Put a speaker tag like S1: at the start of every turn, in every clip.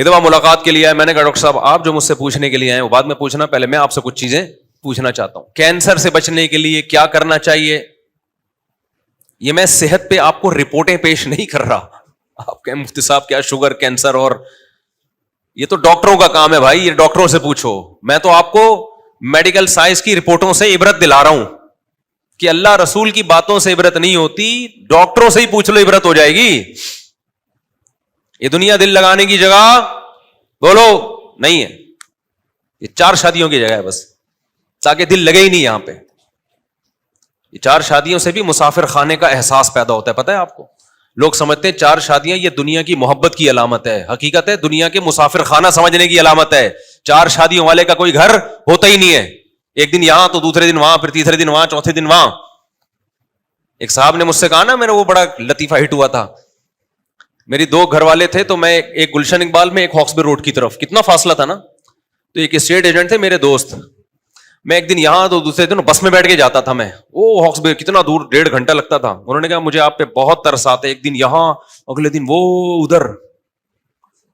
S1: ایک دفعہ ملاقات کے لیے آئے, میں نے کہا ڈاکٹر صاحب آپ جو مجھ سے پوچھنے کے لیے آئے وہ بعد میں پوچھنا, پہلے میں آپ سے کچھ چیزیں پوچھنا چاہتا ہوں. کینسر سے بچنے کے لیے کیا کرنا چاہیے؟ یہ میں صحت پہ آپ کو رپورٹیں پیش نہیں کر رہا, آپ کہیں مفتی صاحب کیا شوگر, کینسر, اور یہ تو ڈاکٹروں کا کام ہے بھائی, یہ ڈاکٹروں سے پوچھو. میں تو آپ کو میڈیکل سائنس کی رپورٹوں سے عبرت دلا رہا ہوں کہ اللہ رسول کی باتوں سے عبرت نہیں ہوتی, ڈاکٹروں سے ہی پوچھ لو عبرت ہو جائے گی. یہ دنیا دل لگانے کی جگہ بولو نہیں ہے, یہ 4 شادیوں کی جگہ ہے بس, تاکہ دل لگے ہی نہیں یہاں پہ. یہ 4 شادیوں سے بھی مسافر خانے کا احساس پیدا ہوتا ہے, پتہ ہے آپ کو. لوگ سمجھتے ہیں 4 شادیاں یہ دنیا کی محبت کی علامت ہے, حقیقت ہے دنیا کے مسافر خانہ سمجھنے کی علامت ہے. 4 شادیوں والے کا کوئی گھر ہوتا ہی نہیں ہے, ایک دن یہاں تو دوسرے دن وہاں, پھر تیسرے دن وہاں, چوتھے دن وہاں. ایک صاحب نے مجھ سے کہا نا, میرا وہ بڑا لطیفہ ہٹ ہوا تھا. میری 2 گھر والے تھے, تو میں ایک گلشن اقبال میں, ایک ہاکسبے روڈ کی طرف, کتنا فاصلہ تھا نا. تو ایک اسٹیٹ ایجنٹ تھے میرے دوست, میں ایک دن یہاں تو دوسرے دن بس میں بیٹھ کے جاتا تھا میں, وہ ہاکسبے کتنا دور, 1.5 گھنٹہ لگتا تھا. انہوں نے کہا مجھے آپ پہ بہت ترس آتا ہے, ایک دن یہاں اگلے دن وہ ادھر.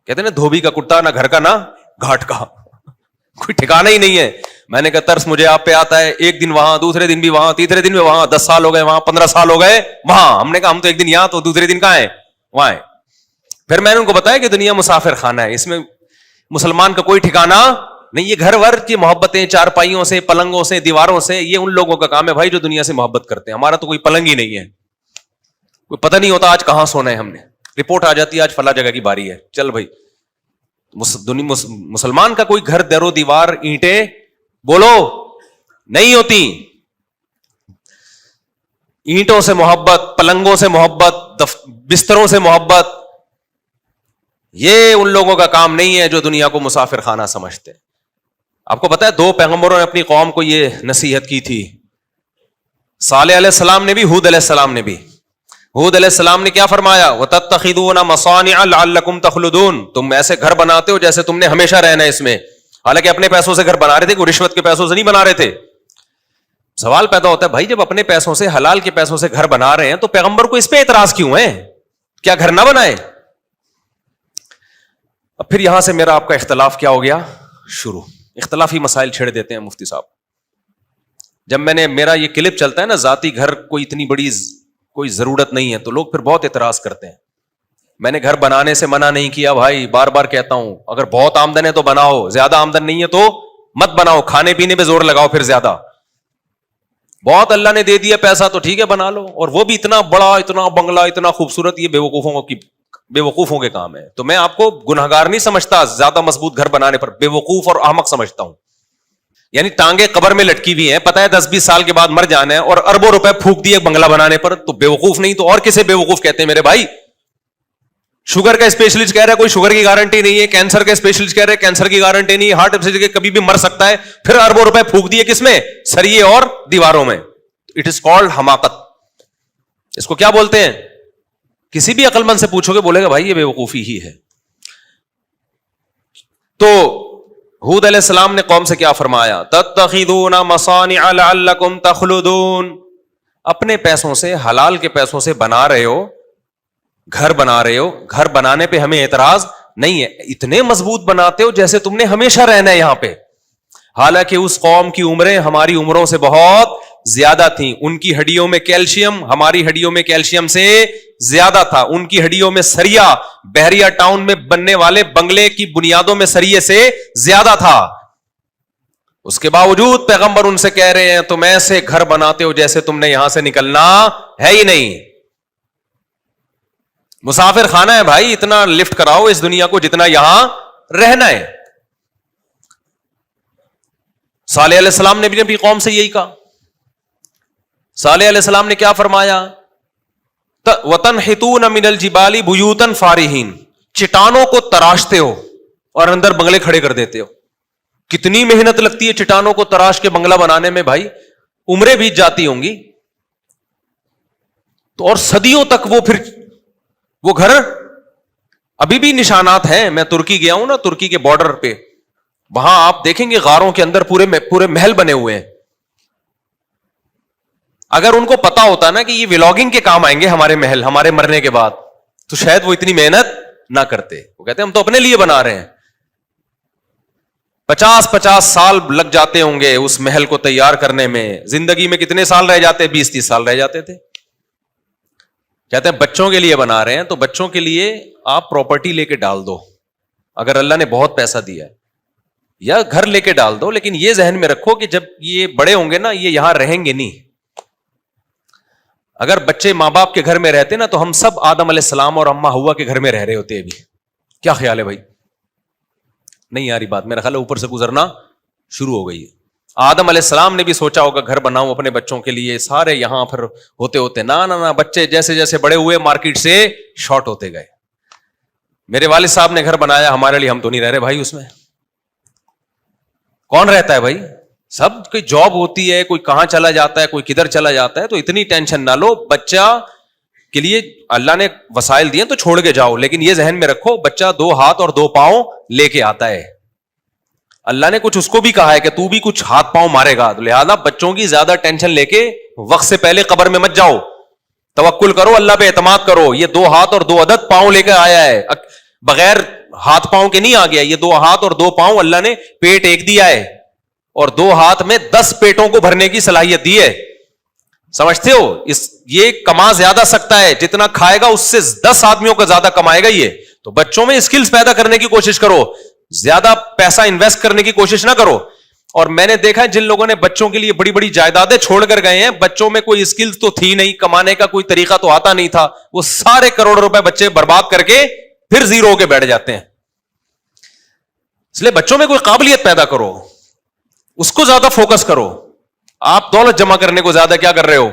S1: کہتے ہیں نا دھوبی کا کتا, نہ گھر کا نہ گھاٹ کا, کوئی ٹھکانا ہی نہیں ہے. میں نے کہا ترس مجھے آپ پہ آتا ہے, ایک دن وہاں, دوسرے دن بھی وہاں, تیسرے دن بھی وہاں. 10 سال ہو گئے وہاں, 15 سال ہو گئے وہاں. ہم نے کہا ہم تو ایک دن یہاں تو دوسرے دن کہاں ہیں, وہاں ہیں. پھر میں نے ان کو بتایا کہ دنیا مسافر خانہ ہے, اس میں مسلمان کا کوئی ٹھکانا نہیں. یہ گھر ور کی محبتیں, 4 پائیوں سے, پلنگوں سے, دیواروں سے, یہ ان لوگوں کا کام ہے بھائی جو دنیا سے محبت کرتے ہیں. ہمارا تو کوئی پلنگ ہی نہیں ہے, کوئی پتہ نہیں ہوتا آج کہاں سونا ہے ہم نے. رپورٹ آ جاتی ہے آج فلاں جگہ کی باری ہے, چل بھائی. مسلمان کا کوئی گھر در و دیوار, اینٹیں بولو نہیں ہوتی. اینٹوں سے محبت, پلنگوں سے محبت, بستروں سے محبت, یہ ان لوگوں کا کام نہیں ہے جو دنیا کو مسافر خانہ سمجھتے. آپ کو پتا ہے 2 پیغمبروں نے اپنی قوم کو یہ نصیحت کی تھی. صالح علیہ السلام نے بھی, ہود علیہ السلام نے بھی. ہود علیہ السلام نے کیا فرمایا؟ وَتَتَّخِذُونَ مَصَانِعَ لَعَلَّكُمْ تَخْلُدُونَ, تم ایسے گھر بناتے ہو جیسے تم نے ہمیشہ رہنا ہے اس میں. حالانکہ اپنے پیسوں سے گھر بنا رہے تھے, کوئی رشوت کے پیسوں سے نہیں بنا رہے تھے. سوال پیدا ہوتا ہے بھائی جب اپنے پیسوں سے, حلال کے پیسوں سے گھر بنا رہے ہیں تو پیغمبر کو اس پہ اعتراض کیوں ہے؟ کیا گھر نہ بنائے؟ اب پھر یہاں سے میرا آپ کا اختلاف کیا ہو گیا شروع. اختلافی مسائل چھیڑ دیتے ہیں مفتی صاحب. جب میں نے, میرا یہ کلپ چلتا ہے نا, ذاتی گھر کوئی اتنی بڑی کوئی ضرورت نہیں ہے, تو لوگ پھر بہت اعتراض کرتے ہیں. میں نے گھر بنانے سے منع نہیں کیا بھائی, بار بار کہتا ہوں, اگر بہت آمدن ہے تو بناؤ, زیادہ آمدن نہیں ہے تو مت بناؤ. کھانے پینے پہ زور لگاؤ پھر زیادہ. بہت اللہ نے دے دیا پیسہ تو ٹھیک ہے بنا لو, اور وہ بھی اتنا بڑا, اتنا بنگلہ, اتنا خوبصورت, یہ بے وقوفوں کے کام ہے. تو میں آپ کو گنہگار نہیں سمجھتا زیادہ مضبوط گھر بنانے پر, بے وقوف اور احمق سمجھتا ہوں. یعنی ٹانگیں قبر میں لٹکی ہوئی ہیں, پتہ ہے 10-20 سال کے بعد مر جانا ہے, اور اربوں روپے پھونک دیے بنگلہ بنانے پر, تو بے وقوف نہیں تو اور کسے بے وقوف کہتے ہیں میرے بھائی؟ شوگر کا اسپیشلسٹ کہہ رہا ہے کوئی شوگر کی گارنٹی نہیں ہے, کینسر کا اسپیشلسٹ کہہ رہے ہیں کینسر کی گارنٹی نہیں ہے, ہارٹ پیشنٹ کے کبھی بھی مر سکتا ہے, پھر اربوں روپے پھونک دیے کس میں؟ سریے اور دیواروں میں. اٹ از کالڈ حماقت. اس کو کیا بولتے ہیں؟ کسی بھی عقل مند سے پوچھو گے بولے گا بھائی یہ بے وقوفی ہی ہے. تو ہود علیہ السلام نے قوم سے کیا فرمایا؟ تتخذون مصانع لعلکم تخلدون, اپنے پیسوں سے, حلال کے پیسوں سے بنا رہے ہو, گھر بنا رہے ہو, گھر بنانے پہ ہمیں اعتراض نہیں ہے. اتنے مضبوط بناتے ہو جیسے تم نے ہمیشہ رہنا ہے یہاں پہ. حالانکہ اس قوم کی عمریں ہماری عمروں سے بہت زیادہ تھیں. ان کی ہڈیوں میں کیلشیم ہماری ہڈیوں میں کیلشیم سے زیادہ تھا. ان کی ہڈیوں میں سریا بحریہ ٹاؤن میں بننے والے بنگلے کی بنیادوں میں سریے سے زیادہ تھا. اس کے باوجود پیغمبر ان سے کہہ رہے ہیں تم ایسے گھر بناتے ہو جیسے تم نے یہاں سے نکلنا ہے ہی نہیں. مسافر خانہ ہے بھائی, اتنا لفٹ کراؤ اس دنیا کو جتنا یہاں رہنا ہے. صالح علیہ السلام نے بھی اپنی قوم سے یہی کہا. صالح علیہ السلام نے کیا فرمایا؟ وَتَنْحِتُونَ مِنَ الْجِبَالِ بُيُوتًا فَارِهِينَ, چٹانوں کو تراشتے ہو اور اندر بنگلے کھڑے کر دیتے ہو. کتنی محنت لگتی ہے چٹانوں کو تراش کے بنگلہ بنانے میں بھائی, عمریں بیت جاتی ہوں گی. تو اور صدیوں تک وہ گھر ابھی بھی نشانات ہیں. میں ترکی گیا ہوں نا, ترکی کے بارڈر پہ, وہاں آپ دیکھیں گے غاروں کے اندر پورے محل بنے ہوئے ہیں. اگر ان کو پتا ہوتا نا کہ یہ ولاگنگ کے کام آئیں گے ہمارے محل ہمارے مرنے کے بعد, تو شاید وہ اتنی محنت نہ کرتے. وہ کہتے ہیں ہم تو اپنے لیے بنا رہے ہیں. 50 سال لگ جاتے ہوں گے اس محل کو تیار کرنے میں. زندگی میں کتنے سال رہ جاتے؟ 20-30 سال رہ جاتے تھے. کہتے ہیں بچوں کے لیے بنا رہے ہیں, تو بچوں کے لیے آپ پراپرٹی لے کے ڈال دو اگر اللہ نے بہت پیسہ دیا ہے, یا گھر لے کے ڈال دو, لیکن یہ ذہن میں رکھو کہ جب یہ بڑے ہوں گے نا, یہ یہاں رہیں گے نہیں. اگر بچے ماں باپ کے گھر میں رہتے نا, تو ہم سب آدم علیہ السلام اور اما ہوا کے گھر میں رہ رہے ہوتے ابھی. کیا خیال ہے بھائی؟ نہیں یاری بات, میرا خیال ہے اوپر سے گزرنا شروع ہو گئی ہے. آدم علیہ السلام نے بھی سوچا ہوگا گھر بناؤں اپنے بچوں کے لیے, سارے یہاں پھر ہوتے نہ بچے جیسے جیسے بڑے ہوئے مارکیٹ سے شارٹ ہوتے گئے. میرے والد صاحب نے گھر بنایا ہمارے لیے, ہم تو نہیں رہ رہے بھائی اس میں. کون رہتا ہے بھائی؟ سب کوئی جاب ہوتی ہے, کوئی کہاں چلا جاتا ہے, کوئی کدھر چلا جاتا ہے. تو اتنی ٹینشن نہ لو, بچہ کے لیے اللہ نے وسائل دیے تو چھوڑ کے جاؤ, لیکن یہ ذہن میں رکھو بچہ 2 ہاتھ اور 2 پاؤں لے کے آتا ہے. اللہ نے کچھ اس کو بھی کہا ہے کہ تو بھی کچھ ہاتھ پاؤں مارے گا, لہذا بچوں کی زیادہ ٹینشن لے کے وقت سے پہلے قبر میں مت جاؤ. توکل کرو, اللہ پہ اعتماد کرو. یہ 2 ہاتھ اور 2 عدد پاؤں لے کے آیا ہے, بغیر ہاتھ پاؤں کے نہیں آ گیا. یہ 2 ہاتھ اور 2 پاؤں اللہ نے پیٹ ایک دیا ہے, اور 2 ہاتھ میں 10 پیٹوں کو بھرنے کی صلاحیت دی ہے. سمجھتے ہو؟ یہ کما زیادہ سکتا ہے, جتنا کھائے گا اس سے 10 آدمیوں کا زیادہ کمائے گا یہ. تو بچوں میں اسکلز پیدا کرنے کی کوشش کرو, زیادہ پیسہ انویسٹ کرنے کی کوشش نہ کرو. اور میں نے دیکھا ہے جن لوگوں نے بچوں کے لیے بڑی بڑی جائیدادیں چھوڑ کر گئے ہیں, بچوں میں کوئی اسکلز تو تھی نہیں, کمانے کا کوئی طریقہ تو آتا نہیں تھا, وہ سارے کروڑ روپے بچے برباد کر کے پھر زیرو ہو کے بیٹھ جاتے ہیں. اس لیے بچوں میں کوئی قابلیت پیدا کرو, اس کو زیادہ فوکس کرو. آپ دولت جمع کرنے کو زیادہ کیا کر رہے ہو؟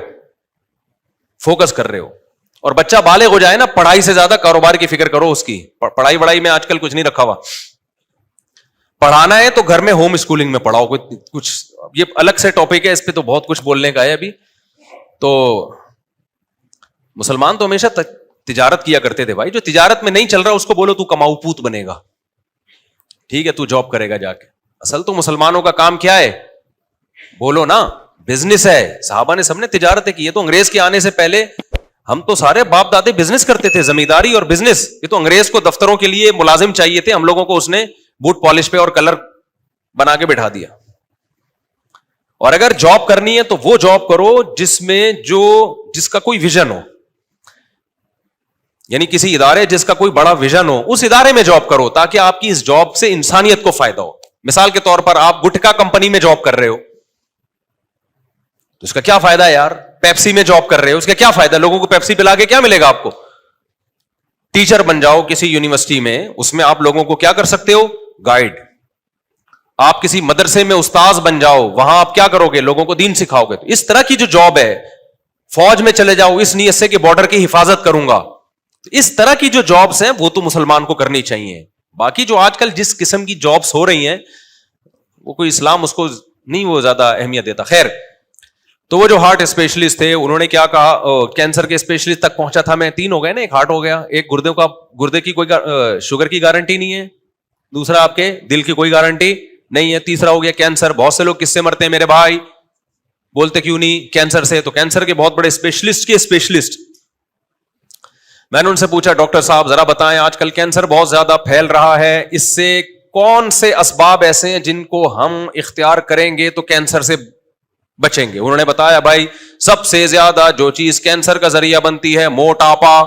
S1: فوکس کر رہے ہو. اور بچہ بالغ ہو جائے نا, پڑھائی سے زیادہ کاروبار کی فکر کرو اس کی. پڑھائی میں آج کل کچھ نہیں رکھا ہوا. پڑھانا ہے تو گھر میں ہوم اسکولنگ میں پڑھاؤ. کچھ یہ الگ سے ٹاپک ہے, اس پہ تو بہت کچھ بولنے کا ہے ابھی. تو مسلمان تو ہمیشہ تجارت کیا کرتے تھے بھائی. جو تجارت میں نہیں چل رہا اس کو بولو تو کماؤ پوت بنے گا, ٹھیک ہے, تو جاب کرے گا جا کے. اصل تو مسلمانوں کا کام کیا ہے؟ بولو نا, بزنس ہے. صحابہ نے سب نے تجارتیں کی. یہ تو انگریز کے آنے سے پہلے ہم تو سارے باپ دادے بزنس کرتے تھے, زمینداری اور بزنس. یہ تو انگریز کو دفتروں کے لیے ملازم چاہیے تھے, ہم لوگوں کو اس نے بوٹ پالش پہ اور کلر بنا کے بٹھا دیا. اور اگر جاب کرنی ہے تو وہ جاب کرو جس کا کوئی ویژن ہو, یعنی کسی ادارے جس کا کوئی بڑا ویژن ہو, اس ادارے میں جاب کرو, تاکہ آپ کی اس جاب سے انسانیت کو فائدہ ہو. مثال کے طور پر آپ گٹکا کمپنی میں جاب کر رہے ہو, تو اس کا کیا فائدہ ہے یار؟ پیپسی میں جاب کر رہے ہو, اس کا کیا فائدہ؟ لوگوں کو پیپسی پلا کے کیا ملے گا آپ کو؟ ٹیچر بن جاؤ کسی یونیورسٹی میں, اس میں آپ لوگوں کو کیا کر سکتے ہو؟ گائیڈ. آپ کسی مدرسے میں استاذ بن جاؤ, وہاں آپ کیا کرو گے؟ لوگوں کو دین سکھاؤ گے. تو اس طرح کی جو جاب ہے, فوج میں چلے جاؤ اس نیت سے کہ بارڈر کی حفاظت کروں گا. تو اس طرح کی جو جابس ہیں وہ تو مسلمان کو کرنی چاہیے. باقی جو آج کل جس قسم کی جابس ہو رہی ہیں, وہ کوئی اسلام اس کو نہیں وہ زیادہ اہمیت دیتا. خیر, تو وہ جو ہارٹ اسپیشلسٹ تھے انہوں نے کیا کہا, کینسر کے اسپیشلسٹ تک پہنچا تھا میں. 3 ہو گئے نا, ایک ہارٹ ہو گیا, ایک گردے کی کوئی شوگر کی گارنٹی نہیں ہے, دوسرا آپ کے دل کی کوئی گارنٹی نہیں ہے, تیسرا ہو گیا کینسر. بہت سے لوگ کس سے مرتے ہیں میرے بھائی؟ بولتے کیوں نہیں؟ کینسر سے. تو کینسر کے بہت بڑے اسپیشلسٹ میں نے ان سے پوچھا, ڈاکٹر صاحب ذرا بتائیں, آج کل کینسر بہت زیادہ پھیل رہا ہے, اس سے کون سے اسباب ایسے ہیں جن کو ہم اختیار کریں گے تو کینسر سے بچیں گے؟ انہوں نے بتایا, بھائی سب سے زیادہ جو چیز کینسر کا ذریعہ بنتی ہے, موٹاپا.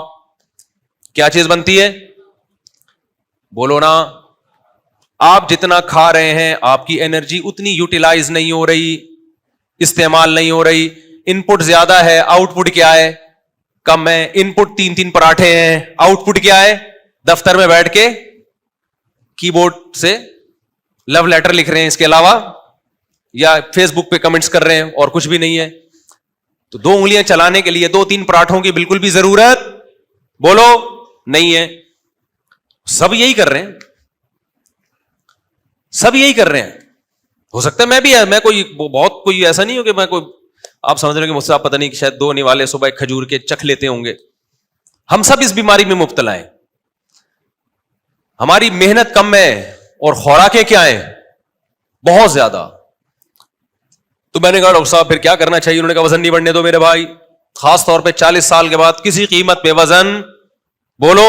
S1: کیا چیز بنتی ہے؟ بولو نا. آپ جتنا کھا رہے ہیں آپ کی انرجی اتنی یوٹیلائز نہیں ہو رہی, استعمال نہیں ہو رہی. ان پٹ زیادہ ہے, آؤٹ پٹ کیا ہے؟ کم ہے. ان پٹ 3 پراٹھے ہیں, آؤٹ پٹ کیا ہے؟ دفتر میں بیٹھ کے کی بورڈ سے لو لیٹر لکھ رہے ہیں, اس کے علاوہ یا فیس بک پہ کمنٹس کر رہے ہیں, اور کچھ بھی نہیں ہے. تو 2 انگلیاں چلانے کے لیے 2-3 پراٹھوں کی بالکل بھی ضرورت بولو نہیں ہے. سب یہی کر رہے ہیں, سب یہی کر رہے ہیں. ہو سکتا ہے میں کوئی ایسا نہیں ہوں کہ میں کوئی, آپ سمجھ رہے ہیں کہ مجھ سے آپ پتہ نہیں کہ شاید 2 نوالے صبح ایک کھجور کے چکھ لیتے ہوں گے. ہم سب اس بیماری میں مبتلا ہیں. ہماری محنت کم ہے اور خوراکیں کیا ہیں؟ بہت زیادہ. تو میں نے کہا ڈاکٹر صاحب پھر کیا کرنا چاہیے؟ انہوں نے کہا وزن نہیں بڑھنے دو میرے بھائی, خاص طور پہ 40 سال کے بعد کسی قیمت پہ وزن بولو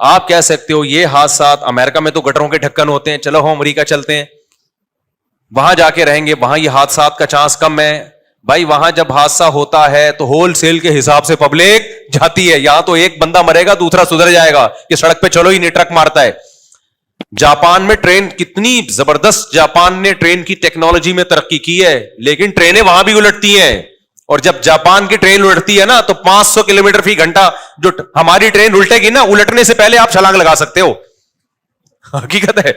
S1: آپ کہہ سکتے ہو یہ حادثات امریکہ میں تو گٹروں کے ڈھکن ہوتے ہیں, چلو ہم امریکہ چلتے ہیں, وہاں جا کے رہیں گے, وہاں یہ حادثات کا چانس کم ہے. بھائی وہاں جب حادثہ ہوتا ہے تو ہول سیل کے حساب سے پبلک جاتی ہے, یہاں تو ایک بندہ مرے گا دوسرا سدھر جائے گا کہ سڑک پہ چلو ہی نہیں, ٹرک مارتا ہے. جاپان میں ٹرین کتنی زبردست, جاپان نے ٹرین کی ٹیکنالوجی میں ترقی کی ہے, لیکن ٹرینیں وہاں بھی الٹتی ہیں. اور جب جاپان کی ٹرین الٹتی ہے نا تو 500 کلومیٹر فی گھنٹہ, جو ہماری ٹرین الٹے گی نا, الٹنے سے پہلے آپ چھلانگ لگا سکتے ہو. حقیقت ہے,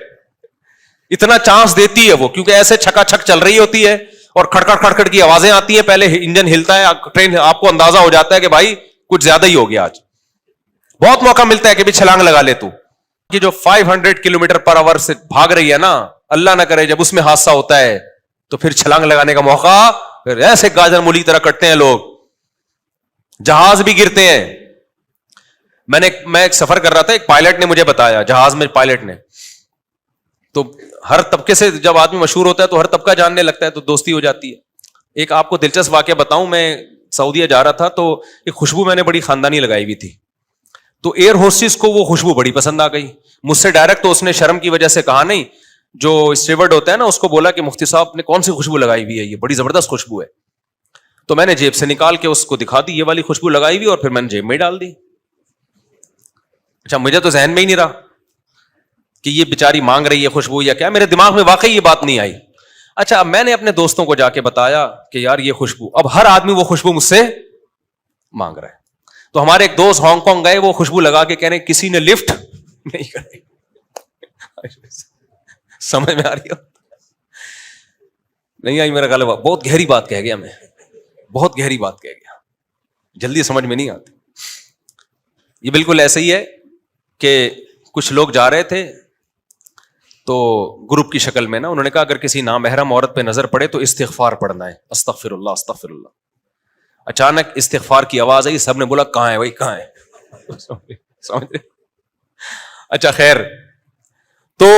S1: اتنا چانس دیتی ہے وہ, کیونکہ ایسے چھکا چھک چل رہی ہوتی ہے اور کھڑکڑ کھڑکڑ کی آوازیں آتی ہیں, پہلے انجن ہلتا ہے, ٹرین آپ کو اندازہ ہو جاتا ہے کہ بھائی کچھ زیادہ ہی ہو گیا آج. بہت موقع ملتا ہے کہ بھی چھلانگ لگا لے تو. کہ جو 500 کلومیٹر پر آور سے بھاگ رہی ہے نا, اللہ نہ کرے جب اس میں حادثہ ہوتا ہے تو پھر چھلانگ لگانے کا موقع, پھر ایسے گاجر مولی طرح کٹتے ہیں لوگ, جہاز بھی گرتے ہیں. میں ایک سفر کر رہا تھا, ایک پائلٹ نے مجھے بتایا, جہاز میں پائلٹ نے, تو ہر طبقے سے جب آدمی مشہور ہوتا ہے تو ہر طبقہ جاننے لگتا ہے تو دوستی ہو جاتی ہے. ایک آپ کو دلچسپ واقعہ بتاؤں, میں سعودیہ جا رہا تھا تو ایک خوشبو میں نے بڑی خاندانی لگائی ہوئی تھی, تو ایئر ہوسٹس کو وہ خوشبو بڑی پسند آ گئی. مجھ سے ڈائریکٹ تو اس نے شرم کی وجہ سے کہا نہیں, جو اسٹیورڈ ہوتا ہے نا اس کو بولا کہ مفتی صاحب نے کون سی خوشبو لگائی ہوئی ہے, یہ بڑی زبردست خوشبو ہے. تو میں نے جیب سے نکال کے اس کو دکھا دی, یہ والی خوشبو لگائی ہوئی, اور پھر میں نے جیب میں ڈال دی. اچھا مجھے تو ذہن میں ہی نہیں رہا کہ یہ بیچاری مانگ رہی ہے خوشبو یا کیا, میرے دماغ میں واقعی یہ بات نہیں آئی. اچھا اب میں نے اپنے دوستوں کو جا کے بتایا کہ یار یہ خوشبو, اب ہر آدمی وہ خوشبو مجھ سے مانگ رہا ہے. تو ہمارے ایک دوست ہانگ کانگ گئے, وہ خوشبو لگا کے کہہ رہے ہیں کسی نے لفٹ نہیں کرائی. سمجھ میں آ رہی ہو نہیں آئی؟ میرا خیال ہے بہت گہری بات کہہ گیا, میں بہت گہری بات کہہ گیا, جلدی سمجھ میں نہیں آتی. یہ بالکل ایسے ہی ہے کہ کچھ لوگ جا رہے تھے تو گروپ کی شکل میں نا, انہوں نے کہا اگر کسی نامحرم عورت پہ نظر پڑے تو استغفار پڑھنا ہے, استغفر اللہ استغفر اللہ. اچانک استغفار کی آواز آئی, سب نے بولا کہاں ہے بھائی کہاں ہے. سمجھ رہے؟ اچھا خیر, تو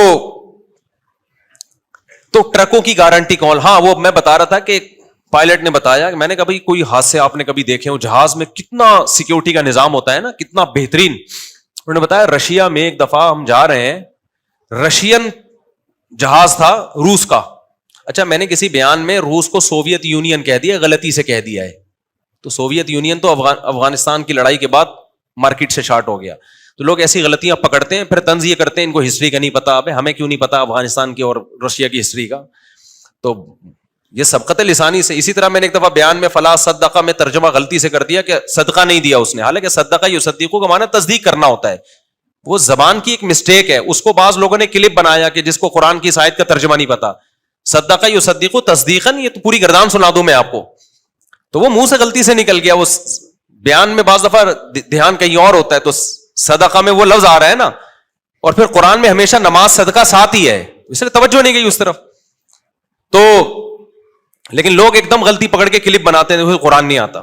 S1: ٹرکوں کی گارنٹی کون؟ ہاں وہ میں بتا رہا تھا کہ پائلٹ نے بتایا کہ میں نے کہا بھائی کوئی حادثے آپ نے کبھی دیکھے ہو, جہاز میں کتنا سیکیورٹی کا نظام ہوتا ہے نا, کتنا بہترین. انہوں نے بتایا رشیا میں ایک دفعہ ہم جا رہے ہیں, رشین جہاز تھا روس کا. اچھا میں نے کسی بیان میں روس کو سوویت یونین کہہ دیا, غلطی سے کہہ دیا ہے. تو سوویت یونین تو افغانستان کی لڑائی کے بعد مارکیٹ سے شارٹ ہو گیا. تو لوگ ایسی غلطیاں پکڑتے ہیں, پھر طنز یہ کرتے ہیں ان کو ہسٹری کا نہیں پتا. اب ہمیں کیوں نہیں پتا افغانستان کی اور رشیا کی ہسٹری کا؟ تو یہ سبقت لسانی سے. اسی طرح میں نے ایک دفعہ بیان میں فلا صدقہ میں ترجمہ غلطی سے کر دیا کہ صدقہ نہیں دیا اس نے, حالانکہ صدقہ یصدقو کا معنی تصدیق کرنا ہوتا ہے. وہ زبان کی ایک مسٹیک ہے, اس کو بعض لوگوں نے کلپ بنایا کہ جس کو قرآن کی اس آیت کا ترجمہ نہیں پتا. صدقہ یصدقو تصدیقاً, یہ تو پوری گردان سنا دوں میں آپ کو. تو وہ منہ سے غلطی سے نکل گیا, وہ بیان میں بعض دفعہ دھیان کہیں اور ہوتا ہے. تو صدقہ میں وہ لفظ آ رہا ہے نا, اور پھر قرآن میں ہمیشہ نماز صدقہ ساتھ ہی ہے, اس لیے توجہ نہیں گئی اس طرف. تو لیکن لوگ ایک دم غلطی پکڑ کے کلپ بناتے ہیں, قرآن نہیں آتا.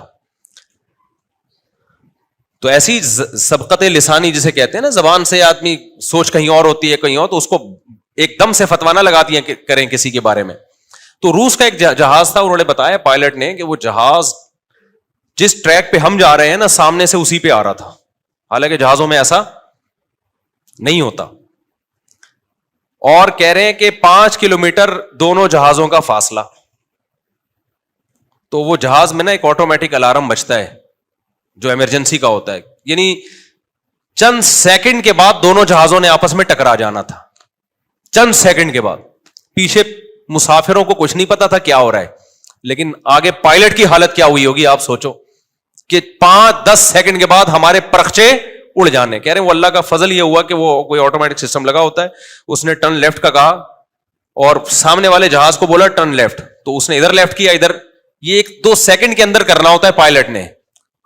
S1: تو ایسی سبقت لسانی جسے کہتے ہیں نا, زبان سے آدمی سوچ کہیں اور ہوتی ہے کہیں اور, تو اس کو ایک دم سے فتوا نہ لگا دیا کریں کسی کے بارے میں. تو روس کا ایک جہاز تھا, انہوں نے بتایا پائلٹ نے کہ وہ جہاز جس ٹریک پہ ہم جا رہے ہیں نا سامنے سے اسی پہ آ رہا تھا, حالانکہ جہازوں میں ایسا نہیں ہوتا. اور کہہ رہے ہیں کہ 5 کلومیٹر دونوں جہازوں کا فاصلہ. تو وہ جہاز میں نا ایک آٹومیٹک الارم بجتا ہے جو ایمرجنسی کا ہوتا ہے, یعنی چند سیکنڈ کے بعد دونوں جہازوں نے آپس میں ٹکرا جانا تھا. چند سیکنڈ کے بعد. پیچھے مسافروں کو کچھ نہیں پتا تھا کیا ہو رہا ہے, لیکن آگے پائلٹ کی حالت کیا ہوئی ہوگی آپ سوچو کہ 5-10 سیکنڈ کے بعد ہمارے پرخچے اڑ جانے. کہہ رہے ہیں وہ اللہ کا فضل یہ ہوا کہ وہ کوئی آٹومیٹک سسٹم لگا ہوتا ہے, اس نے ٹرن لیفٹ کا کہا اور سامنے والے جہاز کو بولا ٹرن لیفٹ, تو اس نے ادھر لیفٹ کیا, ادھر. یہ 1-2 سیکنڈ کے اندر کرنا ہوتا ہے پائلٹ نے.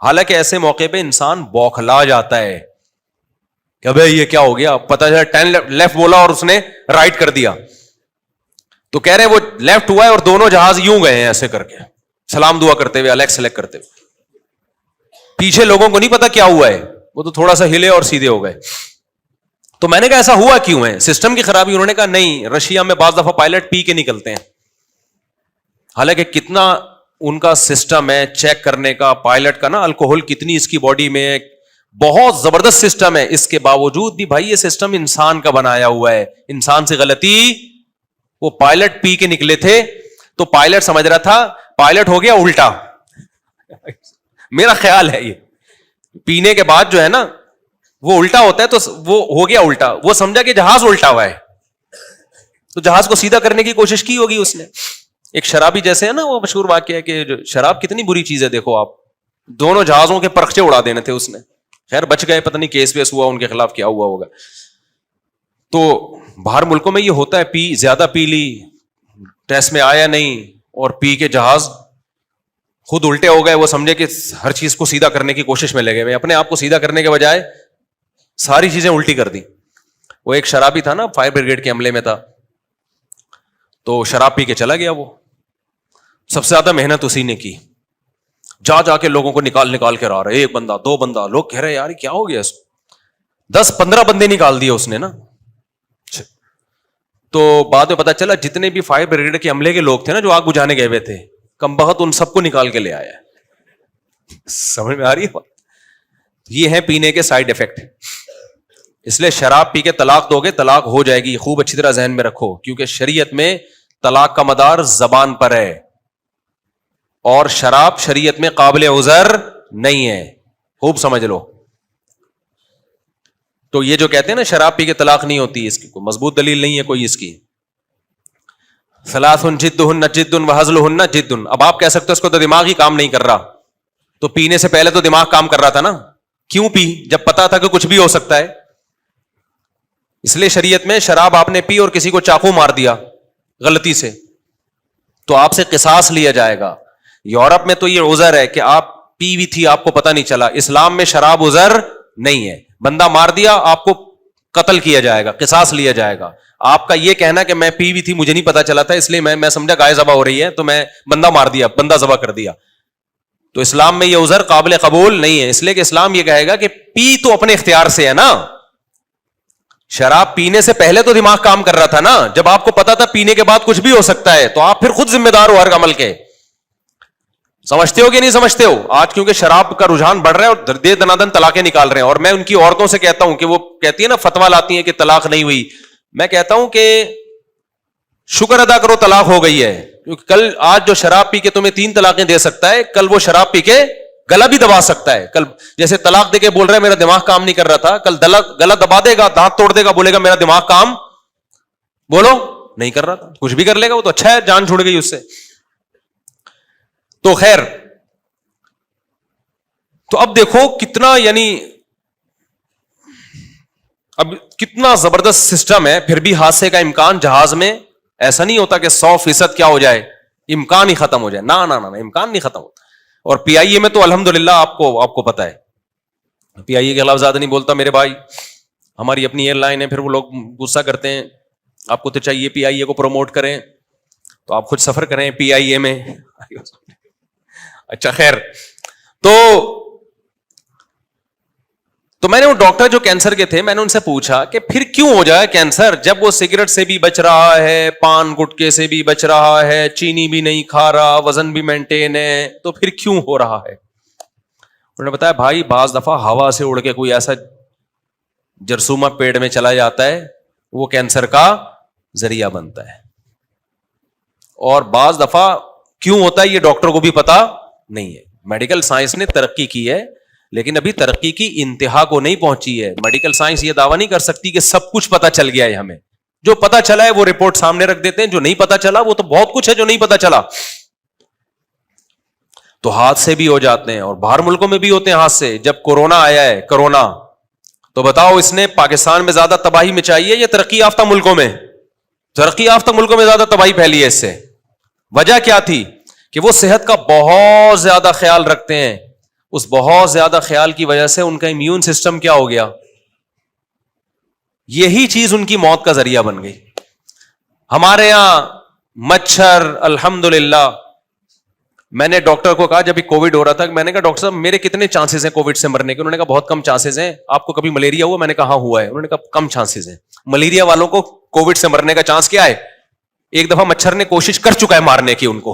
S1: حالانکہ ایسے موقع پہ انسان بوکھلا جاتا ہے کہ بھائی یہ کیا ہو گیا, پتہ چلا ٹرن لیفٹ بولا اور اس نے رائٹ کر دیا. تو کہہ رہے ہیں وہ لیفٹ ہوا ہے اور دونوں جہاز یوں گئے ہیں ایسے کر کے, سلام دعا کرتے ہوئے, الیکس سلیکٹ کرتے ہوئے. پیچھے لوگوں کو نہیں پتا کیا ہوا ہے, وہ تو تھوڑا سا ہلے اور سیدھے ہو گئے. تو میں نے کہا ایسا ہوا کیوں ہے, سسٹم کی خرابی. انہوں نے کہا نہیں, رشیا میں بعض دفعہ پائلٹ پی کے نکلتے ہیں. حالانکہ کتنا ان کا سسٹم ہے چیک کرنے کا پائلٹ کا نا, الکوہل کتنی اس کی باڈی میں, بہت زبردست سسٹم ہے, اس کے باوجود بھی بھائی یہ سسٹم انسان کا بنایا ہوا ہے, انسان سے غلطی. وہ پائلٹ پی کے نکلے تھے تو پائلٹ سمجھ رہا تھا پائلٹ ہو گیا الٹا, میرا خیال ہے یہ پینے کے بعد جو ہے نا وہ الٹا ہوتا ہے, تو وہ ہو گیا الٹا, وہ سمجھا کہ جہاز الٹا ہوا ہے, تو جہاز کو سیدھا کرنے کی کوشش کی ہوگی اس نے. ایک شرابی جیسے ہے نا, وہ مشہور واقعہ ہے کہ شراب کتنی بری چیز ہے, دیکھو آپ دونوں جہازوں کے پرخچے اڑا دینے تھے اس نے, خیر بچ گئے, پتہ نہیں کیس ویس ہوا ان کے خلاف کیا ہوا ہوگا. تو باہر ملکوں میں یہ ہوتا ہے, زیادہ پی لی, ٹیسٹ میں آیا نہیں, اور پی کے جہاز خود الٹے ہو گئے. وہ سمجھے کہ ہر چیز کو سیدھا کرنے کی کوشش میں لگے ہوئے, اپنے آپ کو سیدھا کرنے کے بجائے ساری چیزیں الٹی کر دی. وہ ایک شرابی تھا نا, فائر بریگیڈ کے عملے میں تھا, تو شراب پی کے چلا گیا. وہ سب سے زیادہ محنت اسی نے کی, جا کے لوگوں کو نکال کے رہا, ایک بندہ دو بندہ, لوگ کہہ رہے یار کیا ہو گیا اس کو, 10-15 بندے نکال دیے اس نے نا. تو بعد میں پتا چلا جتنے بھی فائر بریگیڈ کے عملے کے لوگ تھے نا جو آگ بجھانے گئے ہوئے تھے, کم بخت ان سب کو نکال کے لے آیا. سمجھ میں آ رہی ہے بات؟ یہ ہے پینے کے سائیڈ افیکٹ. اس لیے شراب پی کے طلاق دو گے, طلاق ہو جائے گی, خوب اچھی طرح ذہن میں رکھو, کیونکہ شریعت میں طلاق کا مدار زبان پر ہے, اور شراب شریعت میں قابل عذر نہیں ہے, خوب سمجھ لو. تو یہ جو کہتے ہیں نا شراب پی کے طلاق نہیں ہوتی, اس کی کوئی مضبوط دلیل نہیں ہے کوئی اس کی. ثلاث جدہن جد وہزلہن جد. اب آپ کہہ سکتے ہو اس کو تو دماغ ہی کام نہیں کر رہا, تو پینے سے پہلے تو دماغ کام کر رہا تھا نا, کیوں پی جب پتا تھا کہ کچھ بھی ہو سکتا ہے. اس لیے شریعت میں شراب آپ نے پی اور کسی کو چاقو مار دیا غلطی سے, تو آپ سے قصاص لیا جائے گا. یورپ میں تو یہ عذر ہے کہ آپ پی بھی تھی آپ کو پتا نہیں چلا, اسلام میں شراب عذر نہیں ہے, بندہ مار دیا آپ کو قتل کیا جائے گا, قصاص لیا جائے گا. آپ کا یہ کہنا کہ میں پی بھی تھی مجھے نہیں پتا چلا تھا اس لیے میں سمجھا گائے ذبح ہو رہی ہے تو میں بندہ مار دیا, بندہ ذبح کر دیا, تو اسلام میں یہ عذر قابل قبول نہیں ہے. اس لیے کہ اسلام یہ کہے گا کہ پی تو اپنے اختیار سے ہے نا, شراب پینے سے پہلے تو دماغ کام کر رہا تھا نا, جب آپ کو پتا تھا پینے کے بعد کچھ بھی ہو سکتا ہے تو آپ پھر خود ذمہ دار ہو ہر عمل کے. سمجھتے ہو کہ نہیں سمجھتے ہو؟ آج کیونکہ شراب کا رجحان بڑھ رہا ہے اور دے دنادن طلاقیں نکال رہے ہیں, اور میں ان کی عورتوں سے کہتا ہوں کہ وہ کہتی ہے نا فتویٰ لاتی ہیں کہ طلاق نہیں ہوئی, میں کہتا ہوں کہ شکر ادا کرو طلاق ہو گئی ہے, کیونکہ کل آج جو شراب پی کے تمہیں 3 طلاقیں دے سکتا ہے, کل وہ شراب پی کے گلا بھی دبا سکتا ہے. کل جیسے طلاق دے کے بول رہا ہے میرا دماغ کام نہیں کر رہا تھا, کل گلا دبا دے گا, دانت توڑ دے گا, بولے گا میرا دماغ کام بولو نہیں کر رہا تھا, کچھ بھی کر لے گا, وہ تو اچھا ہے جان چھوڑ گئی اس سے. تو خیر, تو اب دیکھو کتنا یعنی اب کتنا زبردست سسٹم ہے. پھر بھی حادثے کا امکان جہاز میں ایسا نہیں ہوتا کہ 100% کیا ہو جائے, امکان ہی ختم ہو جائے, نہ امکان نہیں ختم ہوتا. اور پی آئی اے میں تو الحمدللہ آپ کو پتا ہے, پی آئی اے کے خلاف زیادہ نہیں بولتا میرے بھائی, ہماری اپنی ایئر لائن ہے, پھر وہ لوگ غصہ کرتے ہیں, آپ کو تو چاہیے پی آئی اے کو پروموٹ کریں, تو آپ خود سفر کریں پی آئی اے میں. اچھا خیر, تو میں نے وہ ڈاکٹر جو کینسر کے تھے میں نے ان سے پوچھا کہ پھر کیوں ہو جائے کینسر, جب وہ سگریٹ سے بھی بچ رہا ہے, پان گٹکے سے بھی بچ رہا ہے, چینی بھی نہیں کھا رہا, وزن بھی مینٹین ہے, تو پھر کیوں ہو رہا ہے؟ انہوں نے بتایا بھائی بعض دفعہ ہوا سے اڑ کے کوئی ایسا جرثومہ پیٹ میں چلا جاتا ہے وہ کینسر کا ذریعہ بنتا ہے, اور بعض دفعہ کیوں ہوتا ہے یہ ڈاکٹر کو بھی پتا نہیں ہے. میڈیکل سائنس نے ترقی کی ہے لیکن ابھی ترقی کی انتہا کو نہیں پہنچی ہے. میڈیکل سائنس یہ دعویٰ نہیں کر سکتی کہ سب کچھ پتا چل گیا ہے ہمیں, جو پتا چلا ہے وہ رپورٹ سامنے رکھ دیتے ہیں, جو نہیں پتا چلا وہ تو بہت کچھ ہے جو نہیں پتا چلا. تو حادثے بھی ہو جاتے ہیں اور باہر ملکوں میں بھی ہوتے ہیں حادثے. جب کورونا آیا ہے, کورونا, تو بتاؤ اس نے پاکستان میں زیادہ تباہی مچائی ہے یا ترقی یافتہ ملکوں میں؟ ترقی یافتہ ملکوں میں زیادہ تباہی پھیلی ہے اس سے. وجہ کیا تھی کہ وہ صحت کا بہت زیادہ خیال رکھتے ہیں, اس بہت زیادہ خیال کی وجہ سے ان کا امیون سسٹم کیا ہو گیا, یہی چیز ان کی موت کا ذریعہ بن گئی. ہمارے یہاں مچھر الحمدللہ, میں نے ڈاکٹر کو کہا جب کووڈ ہو رہا تھا, میں نے کہا ڈاکٹر صاحب میرے کتنے چانسز ہیں کووڈ سے مرنے کے؟ انہوں نے کہا بہت کم چانسز ہیں. آپ کو کبھی ملیریا ہوا؟ میں نے کہا ہاں ہوا ہے. انہوں نے کہا کم چانسز ہیں. ملیریا والوں کو کووڈ سے مرنے کا چانس کیا ہے؟ ایک دفعہ مچھر نے کوشش کر چکا ہے مارنے کی ان کو.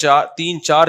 S1: 3-4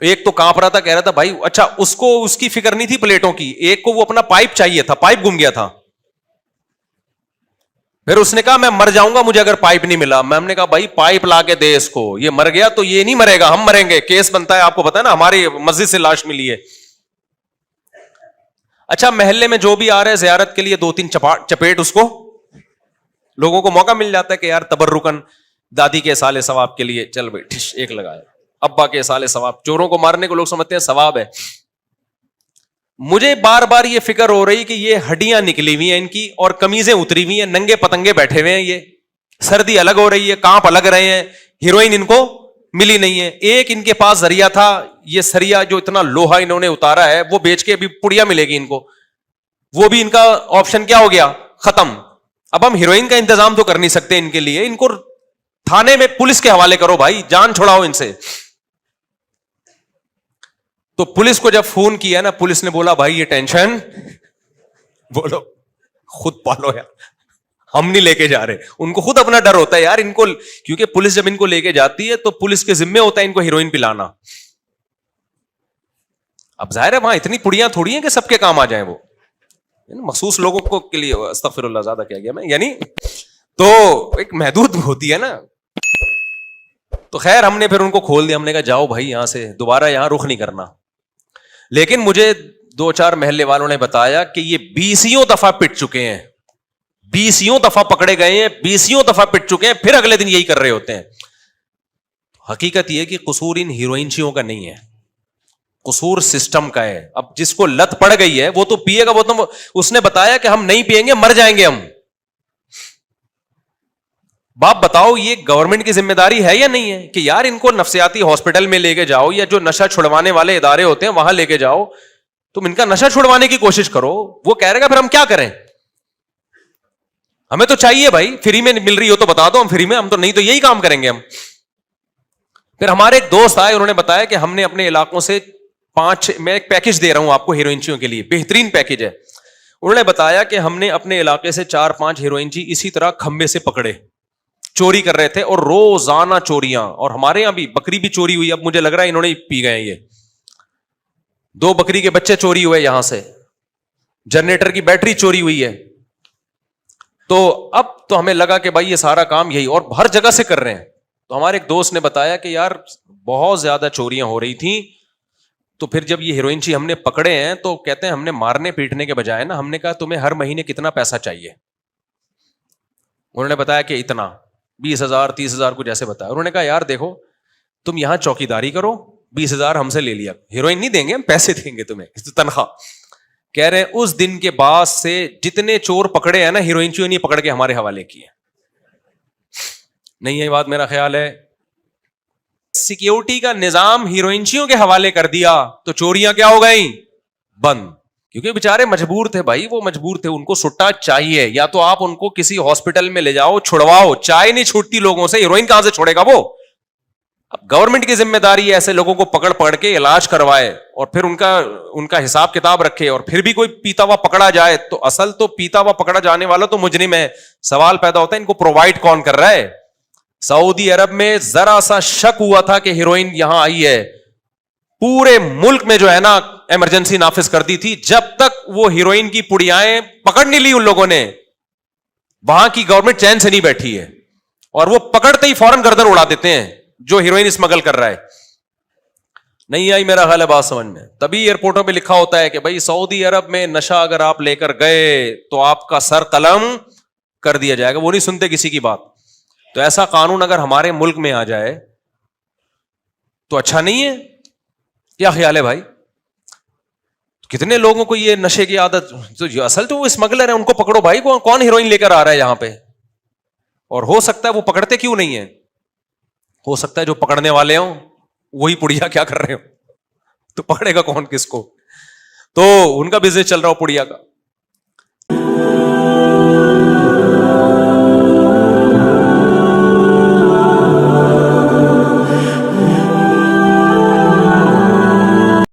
S1: ایک تو کانپ رہا تھا, کہہ رہا تھا بھائی اچھا اس کو اس کی فکر نہیں تھی پلیٹوں کی, ایک کو وہ اپنا پائپ چاہیے تھا, پائپ گم گیا تھا. پھر اس نے کہا میں مر جاؤں گا مجھے اگر پائپ نہیں ملا. میں نے کہا بھائی پائپ لا کے دے اس کو, یہ مر گیا تو یہ نہیں مرے گا, ہم مریں گے, کیس بنتا ہے, آپ کو پتا ہے نا ہماری مسجد سے لاش ملی ہے. اچھا محلے میں جو بھی آ رہے زیارت کے لیے 2-3 چپیٹ اس کو, لوگوں کو موقع مل جاتا ہے کہ یار تبرکن دادی کے سال ثواب کے لیے چل بھائی ٹھش ایک لگایا, ابا کے سال ثواب. چوروں کو مارنے کو لوگ سمجھتے ہیں ثواب ہے. مجھے بار بار یہ فکر ہو رہی کہ یہ ہڈیاں نکلی ہوئی ہیں ان کی اور کمیزیں اتری ہوئی ہیں, ننگے پتنگے بیٹھے ہوئے ہیں, یہ سردی الگ ہو رہی ہے, کانپ الگ رہے ہیں, ہیروئن ان کو ملی نہیں ہے. ایک ان کے پاس ذریعہ تھا, یہ سریا جو اتنا لوہا انہوں نے اتارا ہے وہ بیچ کے ابھی پڑیا ملے گی ان کو, وہ بھی ان کا آپشن کیا ہو گیا, ختم. اب ہم ہیروئن کا انتظام تو کر نہیں سکتے ان کے لیے, ان کو تھانے میں پولیس کے حوالے کرو بھائی, جان چھڑاؤ ان سے. تو پولیس کو جب فون کیا نا, پولیس نے بولا بھائی یہ ٹینشن بولو خود پالو یار, ہم نہیں لے کے جا رہے. ان کو خود اپنا ڈر ہوتا ہے یار ان کو, کیونکہ پولیس جب ان کو لے کے جاتی ہے تو پولیس کے ذمہ ہوتا ہے ان کو ہیروئن پلانا. اب ظاہر ہے وہاں اتنی پڑیاں تھوڑی ہیں کہ سب کے کام آ جائیں, وہ مخصوص لوگوں کو کے لیے, استغفر اللہ زیادہ کیا گیا میں, یعنی تو ایک محدود ہوتی ہے نا. تو خیر ہم نے پھر ان کو کھول دیا, ہم نے کہا جاؤ بھائی یہاں سے, دوبارہ یہاں رخ نہیں کرنا. لیکن مجھے 2-4 محلے والوں نے بتایا کہ یہ 20 دفعہ پٹ چکے ہیں, 20 دفعہ پکڑے گئے ہیں, 20 دفعہ پٹ چکے ہیں, پھر اگلے دن یہی کر رہے ہوتے ہیں. حقیقت یہ کہ قصور ان ہیروئنچیوں کا نہیں ہے, قصور سسٹم کا ہے. اب جس کو لت پڑ گئی ہے وہ تو پیے گا, وہ تو اس نے بتایا کہ ہم نہیں پیئیں گے مر جائیں گے ہم. باپ بتاؤ یہ گورنمنٹ کی ذمہ داری ہے یا نہیں ہے کہ یار ان کو نفسیاتی ہاسپٹل میں لے کے جاؤ, یا جو نشہ چھڑوانے والے ادارے ہوتے ہیں وہاں لے کے جاؤ, تم ان کا نشہ چھڑوانے کی کوشش کرو. وہ کہہ رہے گا پھر ہم کیا کریں, ہمیں تو چاہیے بھائی, فری میں مل رہی ہو تو بتا دو, ہم فری میں, ہم تو نہیں تو یہی کام کریں گے ہم. پھر ہمارے ایک دوست آئے, انہوں نے بتایا کہ ہم نے اپنے علاقوں سے 5, میں ایک پیکج دے رہا ہوں آپ کو ہیروئنچیوں کے لیے, بہترین پیکج ہے. انہوں نے بتایا کہ ہم نے اپنے علاقے سے 4-5 ہیروئنچی اسی طرح کھمبے سے پکڑے, چوری کر رہے تھے, اور روزانہ چوریاں. اور ہمارے یہاں بھی بکری بھی چوری ہوئی, اب مجھے لگ رہا ہے انہوں نے پی گئے, یہ 2 بکری کے بچے چوری ہوئے یہاں سے, جنریٹر کی بیٹری چوری ہوئی ہے. تو اب تو ہمیں لگا کہ بھائی یہ سارا کام یہی, اور ہر جگہ سے کر رہے ہیں. تو ہمارے ایک دوست نے بتایا کہ یار بہت زیادہ چوریاں ہو رہی تھیں, تو پھر جب یہ ہیروئنچی ہم نے پکڑے ہیں تو کہتے ہیں ہم نے مارنے پیٹنے کے بجائے نا, ہم نے کہا تمہیں ہر مہینے کتنا پیسہ چاہیے. انہوں نے بتایا کہ اتنا 20,000 30,000 کچھ ایسے بتایا. انہوں نے کہا یار دیکھو تم یہاں چوکیداری کرو, 20,000 ہم سے لے لیا, ہیروئن نہیں دیں گے ہم, پیسے دیں گے تمہیں تنخواہ. کہہ رہے ہیں اس دن کے بعد سے جتنے چور پکڑے ہیں نا ہیروئنچیوں نے پکڑ کے ہمارے حوالے کیے. نہیں ہے بات, میرا خیال ہے سیکیورٹی کا نظام ہیروئنچیوں کے حوالے کر دیا تو چوریاں کیا ہو گئیں, بند. کیونکہ بےچارے مجبور تھے بھائی, وہ مجبور تھے, ان کو سٹا چاہیے, یا تو آپ ان کو کسی ہاسپٹل میں لے جاؤ چھڑواؤ, چائے نہیں چھوٹتی لوگوں سے, ہیروئن کہاں سے چھوڑے گا وہ. اب گورنمنٹ کی ذمہ داری ہے ایسے لوگوں کو پکڑ کے علاج کروائے, اور پھر ان کا حساب کتاب رکھے. اور پھر بھی کوئی پیتا ہوا پکڑا جائے تو اصل تو پیتا ہوا پکڑا جانے والا تو مجرم ہے. سوال پیدا ہوتا ہے ان کو پرووائڈ کون کر رہا ہے. سعودی عرب میں ذرا سا شک ہوا تھا کہ ہیروئن یہاں آئی ہے, پورے ملک میں جو ہے نا ایمرجنسی نافذ کر دی تھی. جب تک وہ ہیروئن کی پڑیائیں پکڑ نہیں لی ان لوگوں نے, وہاں کی گورنمنٹ چین سے نہیں بیٹھی ہے, اور وہ پکڑتے ہی فوراً گردن اڑا دیتے ہیں جو ہیروئن اسمگل کر رہا ہے. نہیں آئی میرا خیال ہے بات سمجھ میں. تبھی ایئرپورٹوں پہ لکھا ہوتا ہے کہ بھائی سعودی عرب میں نشہ اگر آپ لے کر گئے تو آپ کا سر قلم کر دیا جائے گا. وہ نہیں سنتے کسی کی بات. تو ایسا قانون اگر ہمارے ملک میں آ جائے تو اچھا نہیں ہے, کیا خیال ہے بھائی؟ کتنے لوگوں کو یہ نشے کی عادت, تو اصل تو وہ اسمگلر ہے, ان کو پکڑو بھائی, کون ہیروئن لے کر آ رہا ہے یہاں پہ. اور ہو سکتا ہے وہ پکڑتے کیوں نہیں ہے, ہو سکتا ہے جو پکڑنے والے ہوں وہی پڑیا کیا کر رہے ہو, تو پکڑے گا کون کس کو. تو ان کا بزنس چل رہا ہو پڑیا کا.